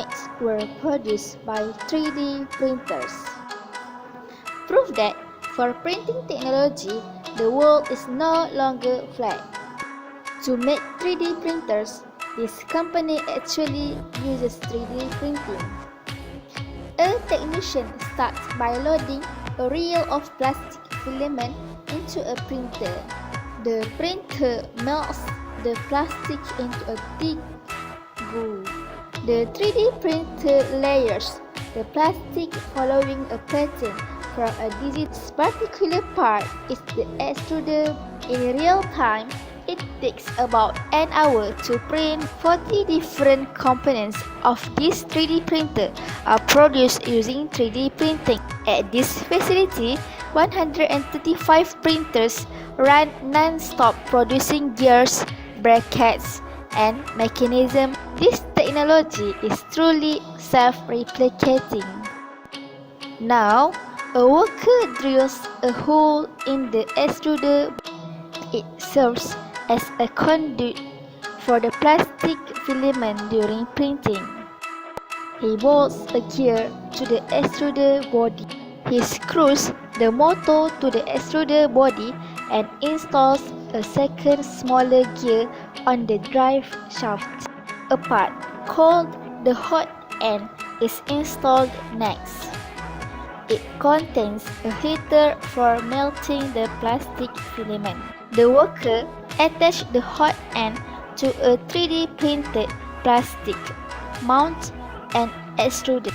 electronics were produced by 3D printers. Proof that for printing technology, the world is no longer flat. To make 3D printers, this company actually uses 3D printing. A technician starts by loading a reel of plastic filament into a printer. The printer melts the plastic into a thick glue. The 3D printer layers the plastic following a pattern from a digit. This particular part is the extruder. In real time, it takes about an hour to print. 40 different components of this 3D printer are produced using 3D printing. At this facility, 135 printers run non-stop producing gears, brackets, and mechanism. This technology is truly self-replicating. Now, a worker drills a hole in the extruder. It serves as a conduit for the plastic filament during printing. He bolts a gear to the extruder body. He screws the motor to the extruder body and installs a second smaller gear on the drive shaft. A part called the hot end is installed next. It contains a heater for melting the plastic filament. The worker attaches the hot end to a 3D printed plastic mount and extruder.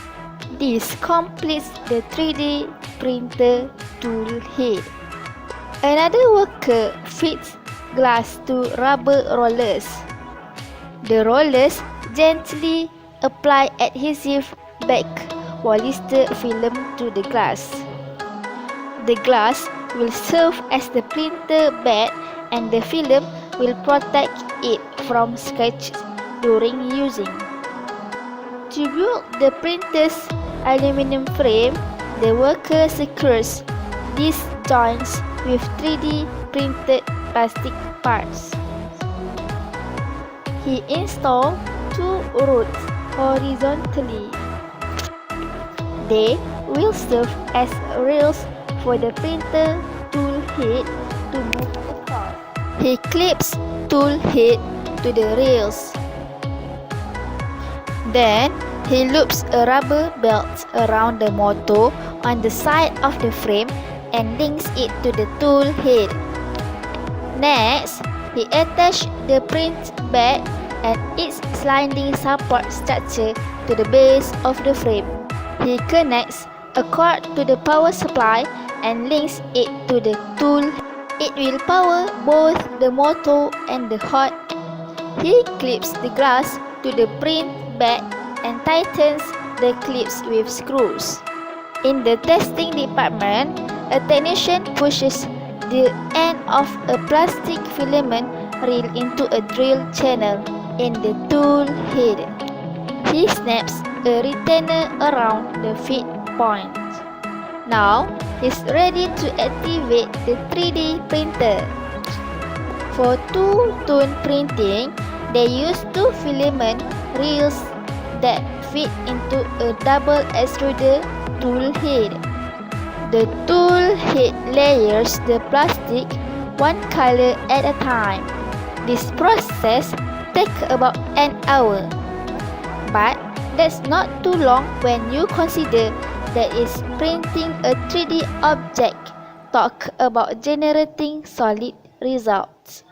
This completes the 3D printer tool head. Another worker fits glass to rubber rollers. The rollers gently apply adhesive back polyester film to the glass. The glass will serve as the printer bed and the film will protect it from scratches during using. To build the printer's aluminum frame, the worker secures these joints with 3D printed plastic parts. He installed two rods horizontally. They will serve as rails for the printer tool head to move across. He clips tool head to the rails. Then he loops a rubber belt around the motor on the side of the frame and links it to the tool head. Next, he attaches the print bed and its sliding support structure to the base of the frame. He connects a cord to the power supply and links it to the tool. It will power both the motor and the hot. He clips the glass to the print bed and tightens the clips with screws. In the testing department, a technician pushes the end of a plastic filament reel into a drill channel in the tool head. He snaps a retainer around the feed point. Now, he's ready to activate the 3D printer. For two-tone printing, they use two filament reels that fit into a double extruder tool head. The tool head layers the plastic one color at a time. This process takes about an hour. But that's not too long when you consider that is printing a 3D object. Talk about generating solid results.